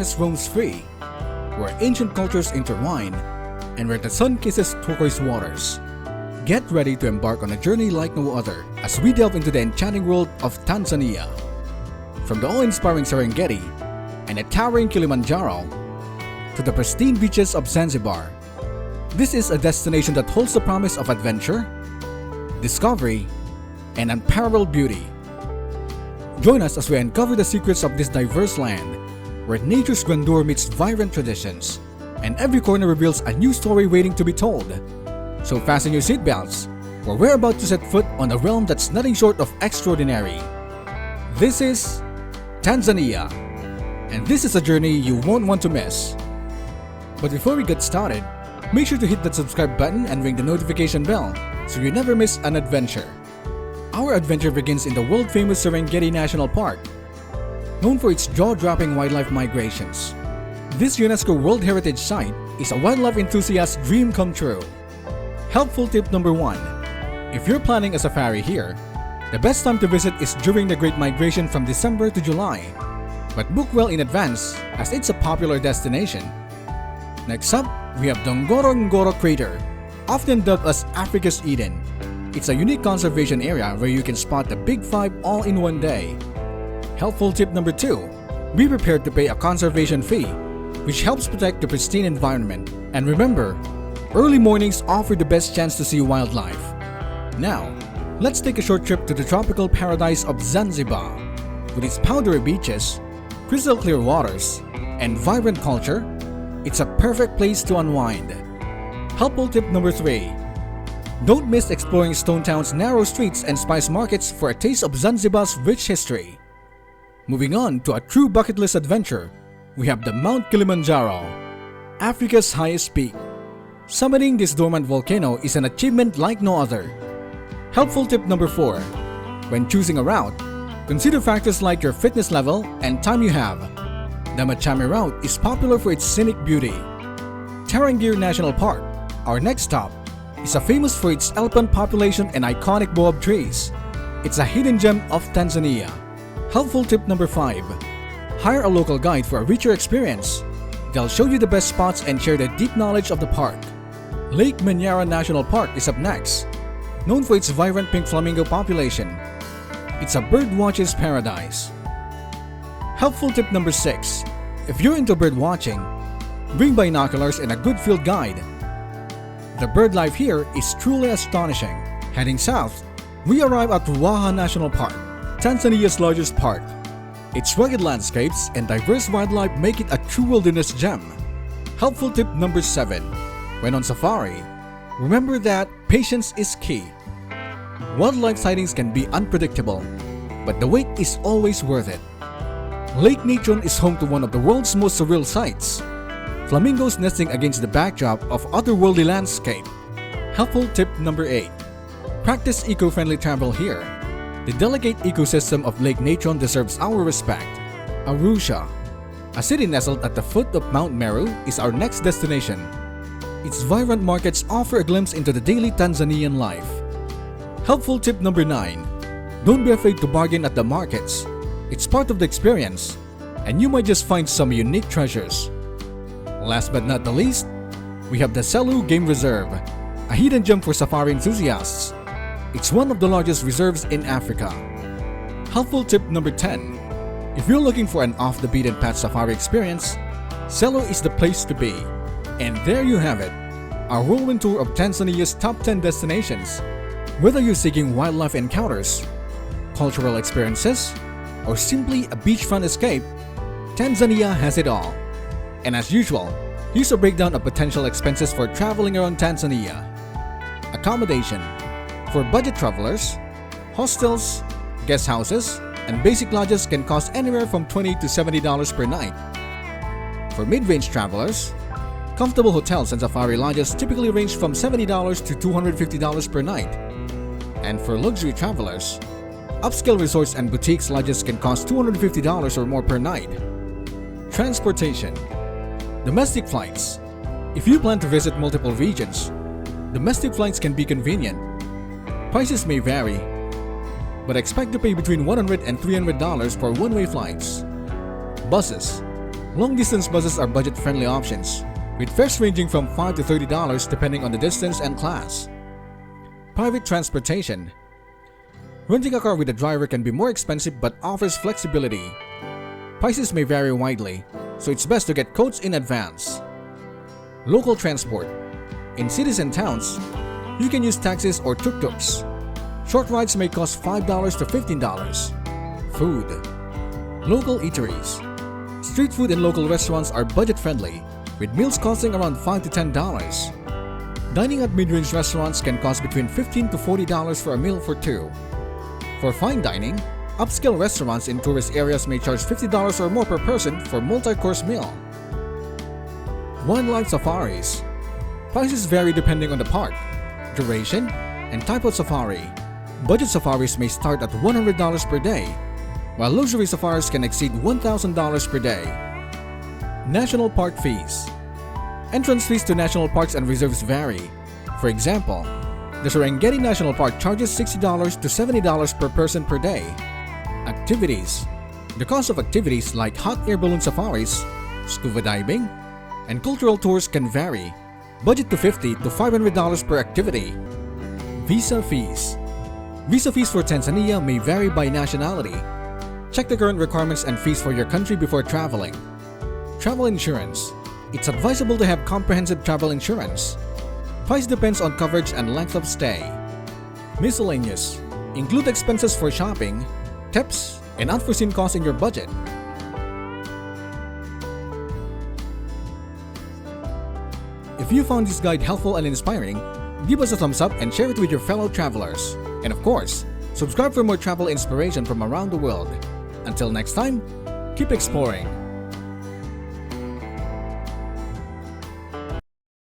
happiness roams free, where ancient cultures intertwine, and where the sun kisses turquoise waters. Get ready to embark on a journey like no other as we delve into the enchanting world of Tanzania. From the awe-inspiring Serengeti and the towering Kilimanjaro to the pristine beaches of Zanzibar, this is a destination that holds the promise of adventure, discovery, and unparalleled beauty. Join us as we uncover the secrets of this diverse land, where nature's grandeur meets vibrant traditions, and every corner reveals a new story waiting to be told. So fasten your seatbelts, for we're about to set foot on a realm that's nothing short of extraordinary. This is Tanzania, and this is a journey you won't want to miss. But before we get started, make sure to hit that subscribe button and ring the notification bell so you never miss an adventure. Our adventure begins in the world-famous Serengeti National Park, known for its jaw-dropping wildlife migrations. This UNESCO World Heritage Site is a wildlife enthusiast's dream come true. Helpful tip number 1. If you're planning a safari here, the best time to visit is during the Great Migration from December to July. But book well in advance as it's a popular destination. Next up, we have the Ngorongoro Crater, often dubbed as Africa's Eden. It's a unique conservation area where you can spot the Big Five all in one day. Helpful tip number 2. Be prepared to pay a conservation fee, which helps protect the pristine environment. And remember, early mornings offer the best chance to see wildlife. Now, let's take a short trip to the tropical paradise of Zanzibar. With its powdery beaches, crystal clear waters, and vibrant culture, it's a perfect place to unwind. Helpful tip number 3. Don't miss exploring Stone Town's narrow streets and spice markets for a taste of Zanzibar's rich history. Moving on to a true bucket list adventure, we have the Mount Kilimanjaro, Africa's highest peak. Summiting this dormant volcano is an achievement like no other. Helpful tip number 4. When choosing a route, consider factors like your fitness level and time you have. The Machame route is popular for its scenic beauty. Tarangire National Park, our next stop, is famous for its elephant population and iconic baobab trees. It's a hidden gem of Tanzania. Helpful tip number 5. Hire a local guide for a richer experience. They'll show you the best spots and share the deep knowledge of the park. Lake Manyara National Park is up next. Known for its vibrant pink flamingo population, it's a birdwatcher's paradise. Helpful tip number 6. If you're into bird watching, bring binoculars and a good field guide. The bird life here is truly astonishing. Heading south, we arrive at Ruaha National Park, Tanzania's largest park. Its rugged landscapes and diverse wildlife make it a true wilderness gem. Helpful tip number 7. When on safari, remember that patience is key. Wildlife sightings can be unpredictable, but the wait is always worth it. Lake Natron is home to one of the world's most surreal sights: flamingos nesting against the backdrop of otherworldly landscape. Helpful tip number 8. Practice eco-friendly travel here. The delicate ecosystem of Lake Natron deserves our respect. Arusha, a city nestled at the foot of Mount Meru, is our next destination. Its vibrant markets offer a glimpse into the daily Tanzanian life. Helpful tip number 9. Don't be afraid to bargain at the markets. It's part of the experience, and you might just find some unique treasures. Last but not the least, we have the Selous Game Reserve, a hidden gem for safari enthusiasts. It's one of the largest reserves in Africa. Helpful tip number 10. If you're looking for an off-the-beaten-path safari experience, Selous is the place to be. And there you have it, our whirlwind tour of Tanzania's top 10 destinations. Whether you're seeking wildlife encounters, cultural experiences, or simply a beachfront escape, Tanzania has it all. And as usual, here's a breakdown of potential expenses for traveling around Tanzania. Accommodation. For budget travelers, hostels, guest houses, and basic lodges can cost anywhere from $20 to $70 per night. For mid-range travelers, comfortable hotels and safari lodges typically range from $70 to $250 per night. And for luxury travelers, upscale resorts and boutiques lodges can cost $250 or more per night. Transportation. Domestic flights. If you plan to visit multiple regions, domestic flights can be convenient. Prices may vary, but expect to pay between $100 and $300 for one-way flights. Buses. Long-distance buses are budget-friendly options, with fares ranging from $5 to $30 depending on the distance and class. Private transportation. Renting a car with a driver can be more expensive but offers flexibility. Prices may vary widely, so it's best to get quotes in advance. Local transport. In cities and towns, you can use taxis or tuk-tuks. Short rides may cost $5 to $15. Food. Local eateries. Street food and local restaurants are budget-friendly, with meals costing around $5 to $10. Dining at mid-range restaurants can cost between $15 to $40 for a meal for two. For fine dining, upscale restaurants in tourist areas may charge $50 or more per person for multi-course meal. Wildlife safaris. Prices vary depending on the park, duration, and type of safari. Budget safaris may start at $100 per day, while luxury safaris can exceed $1,000 per day. National park fees. Entrance fees to national parks and reserves vary. For example, the Serengeti National Park charges $60 to $70 per person per day. Activities. The cost of activities like hot air balloon safaris, scuba diving, and cultural tours can vary. Budget to $50 to $500 per activity. Visa fees. Visa fees for Tanzania may vary by nationality. Check the current requirements and fees for your country before traveling. Travel insurance. It's advisable to have comprehensive travel insurance. Price depends on coverage and length of stay. Miscellaneous. Include expenses for shopping, tips, and unforeseen costs in your budget. If you found this guide helpful and inspiring, give us a thumbs up and share it with your fellow travelers. And of course, subscribe for more travel inspiration from around the world. Until next time, keep exploring.